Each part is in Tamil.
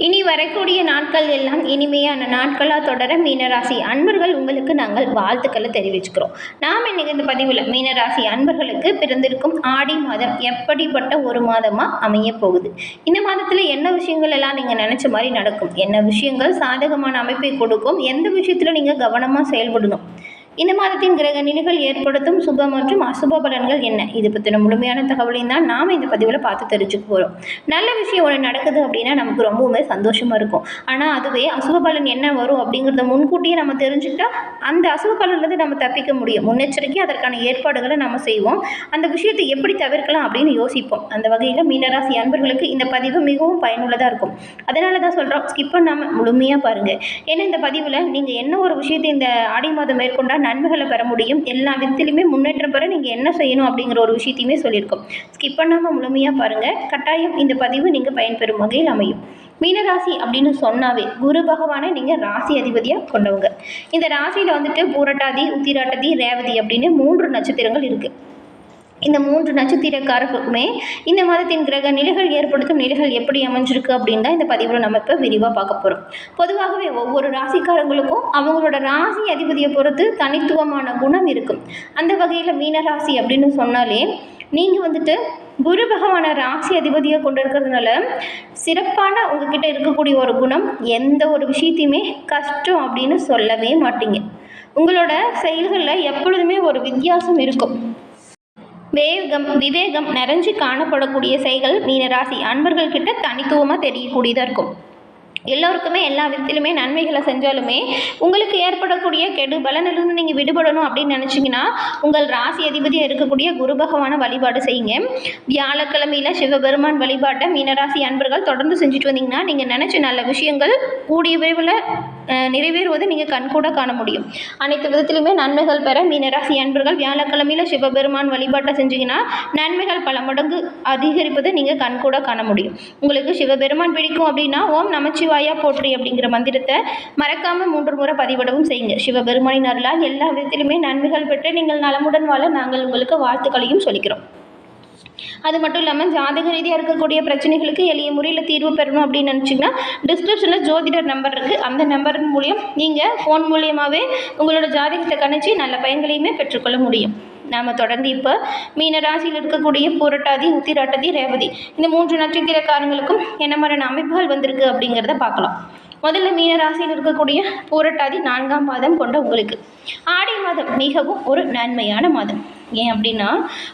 இனி வரக்கூடிய நாட்கள் எல்லாம் இனிமையான நாட்களாக தொடர மீனராசி அன்பர்கள் உங்களுக்கு நாங்கள் வாழ்த்துக்களை தெரிவிச்சுக்கிறோம். நாம் இன்னைக்கு இந்த பதிவில் மீனராசி அன்பர்களுக்கு பிறந்திருக்கும் ஆடி மாதம் எப்படிப்பட்ட ஒரு மாதமாக அமைய போகுது, இந்த மாதத்தில் என்ன விஷயங்கள் எல்லாம் நீங்கள் நினச்ச மாதிரி நடக்கும், என்ன விஷயங்கள் சாதகமான அமைப்பை கொடுக்கும், எந்த விஷயத்தில் நீங்கள் கவனமாக செயல்படணும், இந்த மாதத்தின் கிரக நிலைகள் ஏற்படுத்தும் சுப மற்றும் அசுப பலன்கள் என்ன, இது பற்றின முழுமையான தகவலையும் தான் நாம் இந்த பதிவில் பார்த்து தெரிஞ்சுக்க போகிறோம். நல்ல விஷயம் ஒன்று நடக்குது அப்படின்னா நமக்கு ரொம்பவுமே சந்தோஷமாக இருக்கும். ஆனால் அதுவே அசுப பலன் என்ன வரும் அப்படிங்கிறத முன்கூட்டியே நம்ம தெரிஞ்சுக்கிட்டா அந்த அசுப பலன்லேருந்து நம்ம தப்பிக்க முடியும். முன்னெச்சரிக்கை அதற்கான ஏற்பாடுகளை நம்ம செய்வோம். அந்த விஷயத்தை எப்படி தவிர்க்கலாம் அப்படின்னு யோசிப்போம். அந்த வகையில் மீனராசி அன்பர்களுக்கு இந்த பதிவு மிகவும் பயனுள்ளதாக இருக்கும். அதனால தான் சொல்கிறோம், ஸ்கிப் பண்ணாமல் முழுமையாக பாருங்கள். ஏன்னா இந்த பதிவில் நீங்கள் என்ன ஒரு விஷயத்தை இந்த ஆடி மாதம் மேற்கொண்டால் நன்மைகளை பெற முடியும், எல்லா விதத்திலுமே முன்னேற்றம் பெற நீங்கள் என்ன செய்யணும் அப்படிங்கிற ஒரு விஷயத்தையுமே சொல்லியிருக்கோம். ஸ்கிப் பண்ணாமல் முழுமையாக பாருங்கள். கட்டாயம் இந்த பதிவு நீங்கள் பயன்பெறும் வகையில் அமையும். மீனராசி அப்படின்னு சொன்னாவே குரு பகவானை நீங்கள் ராசி அதிபதியாக கொண்டவங்க. இந்த ராசியில் வந்துட்டு பூரட்டாதி, உத்திராட்டாதி, ரேவதி அப்படின்னு 3 நட்சத்திரங்கள் இருக்குது. இந்த 3 நட்சத்திரக்காரர்களுக்குமே இந்த மாதத்தின் கிரக நிலைகள் ஏற்படுத்தும் நிலைகள் எப்படி அமைஞ்சிருக்கு அப்படின்னு தான் இந்த பதிவில் நம்ம இப்போ விரிவாக பார்க்க போகிறோம். பொதுவாகவே ஒவ்வொரு ராசிக்காரங்களுக்கும் அவங்களோட ராசி அதிபதியை பொறுத்து தனித்துவமான குணம் இருக்கும். அந்த வகையில் மீனராசி அப்படின்னு சொன்னாலே நீங்கள் வந்துட்டு குரு பகவான ராசி அதிபதியாக கொண்டு இருக்கிறதுனால சிறப்பான உங்ககிட்ட இருக்கக்கூடிய ஒரு குணம், எந்த ஒரு விஷயத்தையுமே கஷ்டம் அப்படின்னு சொல்லவே மாட்டீங்க. உங்களோட செயல்களில் எப்பொழுதுமே ஒரு வித்தியாசம் இருக்கும். விவேகம் நிறைஞ்சு காணப்படக்கூடிய செயல்கள் மீனராசி அன்பர்கள்கிட்ட தனித்துவமாக தெரியக்கூடியதாக இருக்கும். எல்லோருக்குமே எல்லா விதத்திலுமே நன்மைகளை செஞ்சாலுமே உங்களுக்கு ஏற்படக்கூடிய கெடு பலனிலிருந்து நீங்கள் விடுபடணும் அப்படின்னு நினச்சிங்கன்னா உங்கள் ராசி அதிபதியாக இருக்கக்கூடிய குரு பகவானை வழிபாடு செய்யுங்க. வியாழக்கிழமையில் சிவபெருமான் வழிபாட்டை மீனராசி அன்பர்கள் தொடர்ந்து செஞ்சுட்டு வந்தீங்கன்னா நீங்கள் நினச்ச நல்ல விஷயங்கள் கூடிய விரைவில் நிறைவேறுவதை நீங்கள் கண்கூட காண முடியும். அனைத்து விதத்திலுமே நன்மைகள் பெற மீனராசி அன்பர்கள் வியாழக்கிழமையில் சிவபெருமான் வழிபாட்டை செஞ்சீங்கன்னா நன்மைகள் பல மடங்கு அதிகரிப்பதை நீங்கள் கண்கூட காண முடியும். உங்களுக்கு சிவபெருமான் பிடிக்கும் அப்படின்னா ஓம் நமச்சிவாயா போற்றி அப்படிங்கிற மந்திரத்தை மறக்காமல் 3 முறை பதிவிடவும் செய்யுங்க. சிவபெருமானின் அருளால் எல்லா விதத்திலுமே நன்மைகள் பெற்று நீங்கள் நலமுடன் வாழ நாங்கள் உங்களுக்கு வாழ்த்துக்களையும் சொல்லிக்கிறோம். அது மட்டும் இல்லாமல் ஜாதக ரீதியாக இருக்கக்கூடிய பிரச்சனைகளுக்கு எளிய முறையில் தீர்வு பெறணும் அப்படின்னு நினச்சிங்கன்னா டிஸ்கிரிப்ஷனில் ஜோதிடர் நம்பர் இருக்குது. அந்த நம்பரின் மூலியம் நீங்கள் ஃபோன் மூலியமாகவே உங்களோட ஜாதகத்தை கணிச்சு நல்ல பயன்களையுமே பெற்றுக்கொள்ள முடியும். நாம் தொடர்ந்து இப்போ மீனராசியில் இருக்கக்கூடிய பூரட்டாதி, உத்திராட்டாதி, ரேவதி இந்த 3 நட்சத்திரக்காரங்களுக்கும் என்ன மாதிரியான அமைப்புகள் வந்திருக்கு அப்படிங்கிறத பார்க்கலாம். முதல்ல மீனராசியில் இருக்கக்கூடிய பூரட்டாதி 4ஆம் மாதம் கொண்ட உங்களுக்கு ஆடி மாதம் மிகவும் ஒரு நன்மையான மாதம். ஏன் அப்படின்னா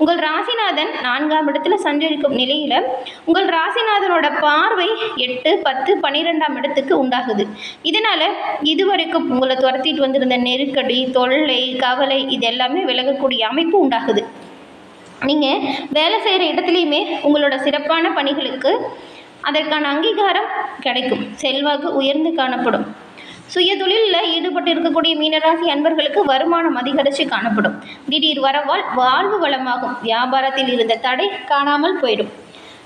உங்கள் ராசிநாதன் 4ஆம் இடத்துல சஞ்சரிக்கும் நிலையில் உங்கள் ராசிநாதனோட பார்வை 8, 10, 12ஆம் இடத்துக்கு உண்டாகுது. இதனால் இதுவரைக்கும் உங்களை துரத்திட்டு வந்திருந்த நெருக்கடி, தொல்லை, கவலை இது எல்லாமே விலகக்கூடிய அமைப்பு உண்டாகுது. நீங்கள் வேலை செய்கிற இடத்துலையுமே உங்களோட சிறப்பான பணிகளுக்கு அதற்கான அங்கீகாரம் கிடைக்கும். செல்வாக்கு உயர்ந்து காணப்படும். சுய தொழிலில் ஈடுபட்டு இருக்கக்கூடிய மீனராசி அன்பர்களுக்கு வருமானம் அதிகரித்து காணப்படும். திடீர் வரவால் வாழ்வு வளமாகும். வியாபாரத்தில் இருந்த தடை காணாமல் போயிடும்.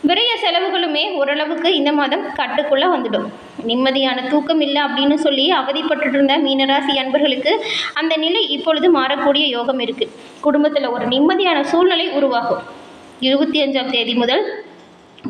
விரைய செலவுகளுமே ஓரளவுக்கு இந்த மாதம் கட்டுக்குள்ளே வந்துடும். நிம்மதியான தூக்கம் இல்லை அப்படின்னு சொல்லி அவதிப்பட்டு இருந்த மீனராசி அன்பர்களுக்கு அந்த நிலை இப்பொழுது மாறக்கூடிய யோகம் இருக்குது. குடும்பத்தில் ஒரு நிம்மதியான சூழ்நிலை உருவாகும். 25ஆம் தேதி முதல்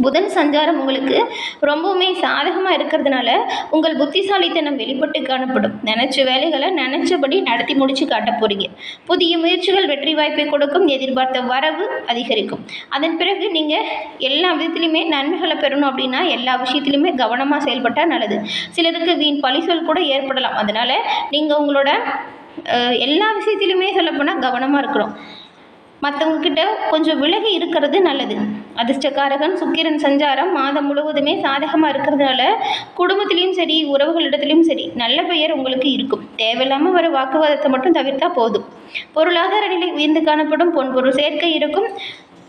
புதன் சஞ்சாரம் உங்களுக்கு ரொம்பவுமே சாதகமாக இருக்கிறதுனால உங்கள் புத்திசாலித்தனம் வெளிப்பட்டு காணப்படும். நினச்ச வேலைகளை நினச்சபடி நடத்தி முடித்து காட்ட போகிறீங்க. புதிய முயற்சிகள் வெற்றி வாய்ப்பை கொடுக்கும். எதிர்பார்த்த வரவு அதிகரிக்கும். அதன் பிறகு நீங்கள் எல்லா விதத்துலையுமே நன்மைகளை பெறணும் அப்படின்னா எல்லா விஷயத்துலையுமே கவனமாக செயல்பட்டால் நல்லது. சிலருக்கு வீண் பழிசொல் கூட ஏற்படலாம். அதனால் நீங்கள் உங்களோட எல்லா விஷயத்துலையுமே சொல்லப்போனால் கவனமாக இருக்கணும். மற்றவங்கக்கிட்ட கொஞ்சம் விலகி இருக்கிறது நல்லது. அதிர்ஷ்டக்காரகன் சுக்கிரன் சஞ்சாரம் மாதம் முழுவதுமே சாதகமாக இருக்கிறதுனால குடும்பத்திலையும் சரி, உறவுகளிடத்துலையும் சரி நல்ல பெயர் உங்களுக்கு இருக்கும். தேவையில்லாமல் வர வாக்குவாதத்தை மட்டும் தவிர்த்தா போதும். பொருளாதார நிலை உயர்ந்து காணப்படும். பொன்பொருள் சேர்க்கை இருக்கும்.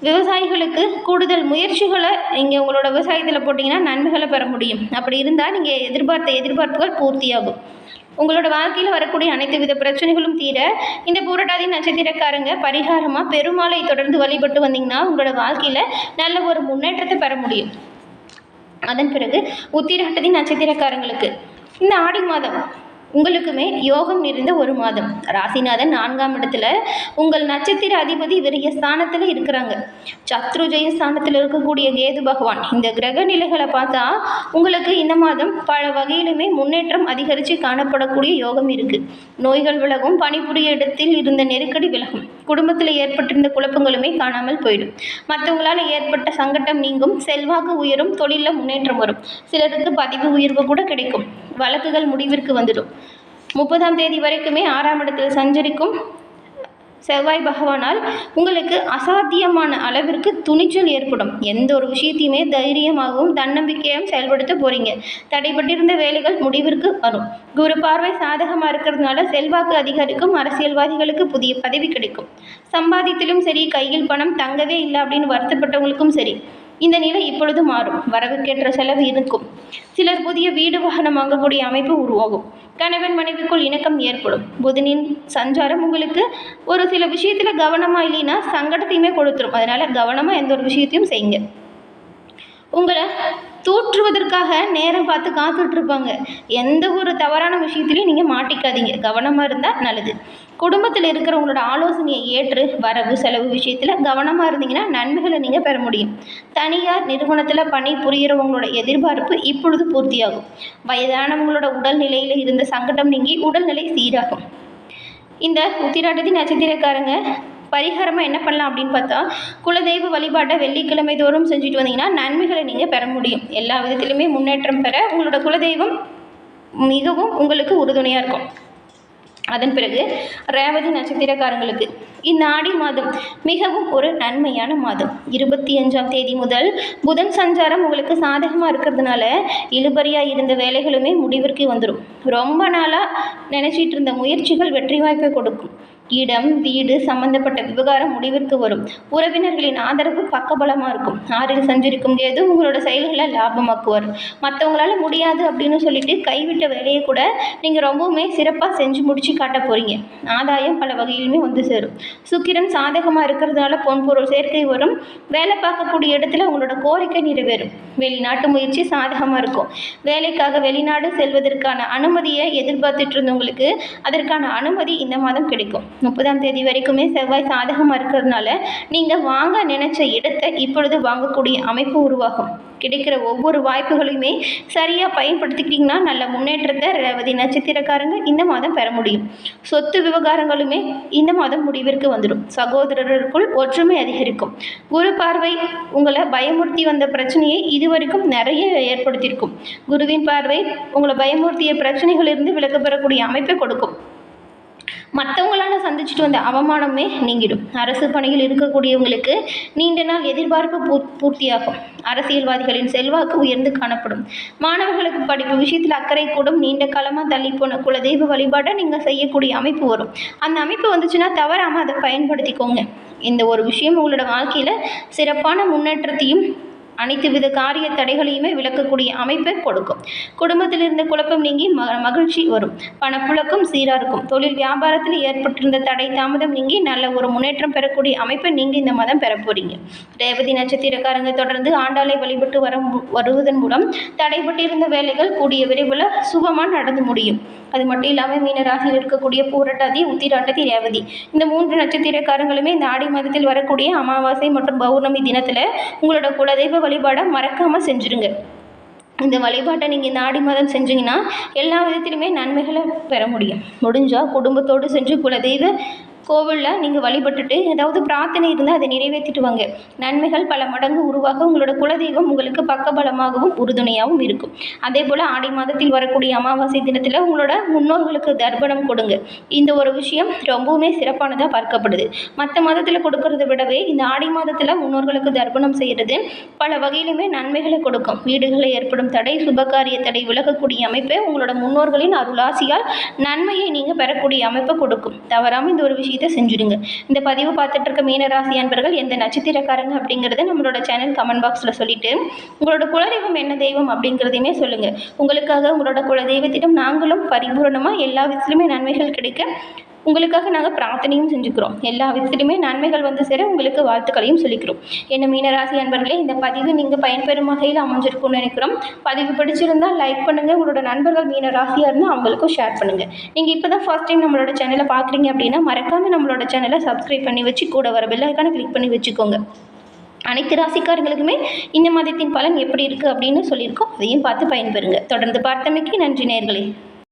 விவசாயிகளுக்கு கூடுதல் முயற்சிகளை நீங்கள் உங்களோட விவசாயத்தில் போட்டிங்கன்னா நன்மைகளை பெற முடியும். அப்படி இருந்தால் நீங்கள் எதிர்பார்த்த எதிர்பார்ப்புகள் பூர்த்தியாகும். உங்களோட வாழ்க்கையில் வரக்கூடிய அனைத்து வித பிரச்சனைகளும் தீர இந்த பூரட்டாதி நட்சத்திரக்காரங்க பரிகாரமாக பெருமாளை தொடர்ந்து வழிபட்டு வந்தீங்கன்னா உங்களோட வாழ்க்கையில் நல்ல ஒரு முன்னேற்றத்தை பெற முடியும். அதன் பிறகு உத்திராட்டாதி நட்சத்திரக்காரங்களுக்கு இந்த ஆடி மாதம் உங்களுக்குமே யோகம் நிறைந்த ஒரு மாதம். ராசிநாதன் 4ஆம் இடத்துல உங்கள் நட்சத்திர அதிபதி விரிய ஸ்தானத்தில் இருக்கிறாங்க. சத்ருஜய ஸ்தானத்தில் இருக்கக்கூடிய கேது பகவான் இந்த கிரக நிலைகளை பார்த்தா உங்களுக்கு இந்த மாதம் பல வகையிலுமே முன்னேற்றம் அதிகரித்து காணப்படக்கூடிய யோகம் இருக்குது. நோய்கள் விலகும், பணிபுரிய இடத்தில் இருந்த நெருக்கடி விலகும், குடும்பத்தில் ஏற்பட்டிருந்த குழப்பங்களுமே காணாமல் போயிடும், மற்றவங்களால் ஏற்பட்ட சங்கடம் நீங்கும், செல்வாக்கு உயரும், தொழிலில் முன்னேற்றம் வரும், சிலருக்கு பதவி உயர்வு கூட கிடைக்கும், வழக்குகள் முடிவிற்கு வந்துடும். 30ஆம் தேதி வரைக்குமே 6ஆம் இடத்தில் சஞ்சரிக்கும் செவ்வாய் பகவானால் உங்களுக்கு அசாத்தியமான அளவிற்கு துணிச்சல் ஏற்படும். எந்த ஒரு விஷயத்தையுமே தைரியமாகவும் தன்னம்பிக்கையாகவும் செயல்படுத்த போகிறீங்க. தடைபட்டிருந்த வேலைகள் முடிவிற்கு வரும். குரு பார்வை சாதகமாக இருக்கிறதுனால செல்வாக்கு அதிகரிக்கும். அரசியல்வாதிகளுக்கு புதிய பதவி கிடைக்கும். சம்பாதித்திலும் சரி, கையில் பணம் தங்கவே இல்லை அப்படின்னு வருத்தப்பட்டவங்களுக்கும் சரி, இந்த நிலை இப்பொழுது மாறும். வரவுக்கேற்ற செலவு இருக்கும். சிலர் புதிய வீடு வாகனம் வாங்கக்கூடிய அமைப்பு உருவாகும். கணவன் மனைவிக்குள் இணக்கம் ஏற்படும். புதனின் சஞ்சாரம் உங்களுக்கு ஒரு சில விஷயத்தில் கவனமாக இல்லைன்னா சங்கடத்தையுமே கொடுத்துரும். அதனால் கவனமாக எந்த ஒரு விஷயத்தையும் செய்யுங்க. உங்களை தூற்றுவதற்காக நேரம் பார்த்து காத்துட்ருப்பாங்க. எந்த ஒரு தவறான விஷயத்துலையும் நீங்கள் மாட்டிக்காதீங்க. கவனமாக இருந்தால் நல்லது. குடும்பத்தில் இருக்கிறவங்களோட ஆலோசனையை ஏற்று வரவு செலவு விஷயத்தில் கவனமாக இருந்தீங்கன்னா நன்மைகளை நீங்கள் பெற முடியும். தனியார் நிறுவனத்தில் பணி புரிகிறவங்களோட எதிர்பார்ப்பு இப்பொழுது பூர்த்தியாகும். வயதானவங்களோட உடல்நிலையில் இருந்த சங்கடம் நீங்கி உடல்நிலை சீராகும். இந்த உத்திராட்டத்தின் நட்சத்திரக்காரங்க பரிகாரமாக என்ன பண்ணலாம் அப்படின்னு பார்த்தா, குலதெய்வ வழிபாட்டை வெள்ளிக்கிழமை தோறும் செஞ்சுட்டு வந்தீங்கன்னா நன்மைகளை நீங்கள் பெற முடியும். எல்லா விதத்திலுமே முன்னேற்றம் பெற உங்களோட குலதெய்வம் மிகவும் உங்களுக்கு உறுதுணையாக இருக்கும். அதன் பிறகு ரேவதி நட்சத்திரக்காரங்களுக்கு இந்த ஆடி மாதம் மிகவும் ஒரு நன்மையான மாதம். 25ஆம் தேதி முதல் புதன் சஞ்சாரம் உங்களுக்கு சாதகமாக இருக்கிறதுனால இழுபறியாக இருந்த வேலைகளுமே முடிவிற்கு வந்துடும். ரொம்ப நாளாக நினச்சிட்டு இருந்த முயற்சிகள் வெற்றி வாய்ப்பை கொடுக்கும். இடம் வீடு சம்பந்தப்பட்ட விவகாரம் முடிவிற்கு வரும். உறவினர்களின் ஆதரவு பக்கபலமாக இருக்கும். 6இல் சஞ்சரிக்கும் கேது உங்களோட செயல்களை லாபமாக்குவார். மற்றவங்களால முடியாது அப்படின்னு சொல்லிட்டு கைவிட்ட வேலையை கூட நீங்கள் ரொம்பவுமே சிறப்பாக செஞ்சு முடிச்சு காட்ட போகிறீங்க. ஆதாயம் பல வகையிலுமே வந்து சேரும். சுக்கிரன் சாதகமாக இருக்கிறதுனால பொன்பொருள் சேர்க்கை வரும். வேலை பார்க்கக்கூடிய இடத்துல உங்களோட கோரிக்கை நிறைவேறும். வெளிநாட்டு முயற்சி சாதகமாக இருக்கும். வேலைக்காக வெளிநாடு செல்வதற்கான அனுமதியை எதிர்பார்த்துட்டு இருந்தவங்களுக்கு அதற்கான அனுமதி இந்த மாதம் கிடைக்கும். 30ஆம் தேதி வரைக்குமே செவ்வாய் சாதகமாக இருக்கிறதுனால நீங்கள் வாங்க நினைச்ச இடத்தை இப்பொழுது வாங்கக்கூடிய அமைப்பு உருவாகும். கிடைக்கிற ஒவ்வொரு வாய்ப்புகளையுமே சரியாக பயன்படுத்திக்கிட்டிங்கன்னா நல்ல முன்னேற்றத்தை ரேவதி நட்சத்திரக்காரங்க இந்த மாதம் பெற முடியும். சொத்து விவகாரங்களுமே இந்த மாதம் முடிவிற்கு வந்துடும். சகோதரர்களுக்குள் ஒற்றுமை அதிகரிக்கும். குரு பார்வை உங்களை பயமுறுத்தி வந்த பிரச்சனையை இதுவரைக்கும் நிறைய ஏற்படுத்தியிருக்கும். குருவின் பார்வை உங்களை பயமுறுத்திய பிரச்சனைகளிலிருந்து விலக்கு பெறக்கூடிய அமைப்பை கொடுக்கும். மற்றவங்களால சந்திச்சுட்டு வந்த அவமானமே நீங்கிடும். அரசு பணியில் இருக்கக்கூடியவங்களுக்கு நீண்ட நாள் எதிர்பார்ப்பு பூர்த்தியாகும். அரசியல்வாதிகளின் செல்வாக்கு உயர்ந்து காணப்படும். மாணவர்களுக்கு படிப்பு விஷயத்தில் அக்கறை கூடும். நீண்ட காலமாக தள்ளி போன குலதெய்வ வழிபாட்டை நீங்கள் செய்யக்கூடிய அமைப்பு வரும். அந்த அமைப்பு வந்துச்சுன்னா தவறாமல் அதை பயன்படுத்திக்கோங்க. இந்த ஒரு விஷயம் உங்களோட வாழ்க்கையில் சிறப்பான முன்னேற்றத்தையும் அனைத்து வித காரிய தடைகளையுமே விளக்கக்கூடிய அமைப்பை கொடுக்கும். குடும்பத்தில் இருந்த குழப்பம் நீங்கி மகிழ்ச்சி வரும். பணப்புழக்கம் சீராக இருக்கும். தொழில் வியாபாரத்தில் ஏற்பட்டிருந்த தடை தாமதம் நீங்கி நல்ல ஒரு முன்னேற்றம் பெறக்கூடிய அமைப்பை நீங்கள் இந்த மாதம் பெற போகிறீங்க. ரேவதி நட்சத்திரக்காரங்க தொடர்ந்து ஆண்டாளை வழிபட்டு வருவதன் மூலம் தடைபட்டிருந்த வேலைகள் கூடிய விரைவில் சுகமாக நடந்து முடியும். அது மட்டும் இல்லாமல் மீன ராசியில் இருக்கக்கூடிய பூரட்டாதி, உத்திராட்டதி, ரேவதி இந்த 3 நட்சத்திரக்காரங்களுமே இந்த ஆடி மாதத்தில் வரக்கூடிய அமாவாசை மற்றும் பௌர்ணமி தினத்தில் உங்களோட குலதெய்வ வழிபாடை மறக்காமல் செஞ்சுருங்க. இந்த வழிபாட்டை நீங்கள் இந்த ஆடி மாதம் செஞ்சீங்கன்னா எல்லா விதத்திலுமே நன்மைகளை பெற முடியும். முடிஞ்சால் குடும்பத்தோடு சென்று குலதெய்வ கோவிலில் நீங்கள் வழிபட்டுட்டு ஏதாவது பிரார்த்தனை இருந்தால் அதை நிறைவேற்றிட்டு வாங்க. நன்மைகள் பல மடங்கு உருவாக உங்களோட குலதெய்வம் உங்களுக்கு பக்கபலமாகவும் உறுதுணையாகவும் இருக்கும். அதே போல் ஆடி மாதத்தில் வரக்கூடிய அமாவாசை தினத்தில் உங்களோட முன்னோர்களுக்கு தர்ப்பணம் கொடுங்க. இந்த ஒரு விஷயம் ரொம்பவுமே சிறப்பானதாக பார்க்கப்படுது. மற்ற மாதத்தில் கொடுக்கறத விடவே இந்த ஆடி மாதத்தில் முன்னோர்களுக்கு தர்ப்பணம் செய்கிறது பல வகையிலுமே நன்மைகளை கொடுக்கும். வீடுகளில் ஏற்படும் தடை, சுபகாரிய தடை விலகக்கூடிய அமைப்பை உங்களோட முன்னோர்களின் அருளாசியால் நன்மையை நீங்கள் பெறக்கூடிய அமைப்பை கொடுக்கும். தவறாமல் இந்த ஒரு விஷயத்தை செஞ்சுடுங்க. இந்த பதிவு பார்த்துட்டு இருக்க மீனராசி அன்பர்கள் எந்த நட்சத்திரக்காரங்க அப்படிங்கிறத நம்மளோட சேனல் கமெண்ட் பாக்ஸில் சொல்லிட்டு உங்களோட குலதெய்வம் என்ன தெய்வம் அப்படிங்கிறதையுமே சொல்லுங்கள். உங்களுக்காக உங்களோட குலதெய்வத்திடம் நாங்களும் பரிபூரணமாக எல்லா விதத்திலுமே நன்மைகள் கிடைக்க உங்களுக்காக நாங்கள் பிரார்த்தனையும் செஞ்சுக்கிறோம். எல்லா விதத்திலுமே நன்மைகள் வந்து சேர உங்களுக்கு வாழ்த்துக்களையும் சொல்லிக்கிறோம். என்ன மீனராசி அன்பர்களே, இந்த பதிவு நீங்கள் பயன்பெறும் வகையில் அமைஞ்சிருக்கும்னு நினைக்கிறோம். பதிவு பிடிச்சிருந்தால் லைக் பண்ணுங்கள். உங்களோட நண்பர்கள் மீன ராசியாக இருந்தால் அவங்களுக்கும் ஷேர் பண்ணுங்கள். நீங்கள் இப்போ தான் ஃபர்ஸ்ட் டைம் நம்மளோட சேனலை பார்க்குறீங்க அப்படின்னா மறக்காமல் நம்மளோட சேனலை சப்ஸ்கிரைப் பண்ணி வச்சு கூட வர பெல் ஐக்கானை கிளிக் பண்ணி வச்சுக்கோங்க. அனைத்து ராசிக்காரங்களுக்குமே இந்த மாதத்தின் பலன் எப்படி இருக்குது அப்படின்னு சொல்லியிருக்கோம். அதையும் பார்த்து பயன்பெறுங்க. தொடர்ந்து பார்த்தமைக்கு நன்றி நேயர்களே.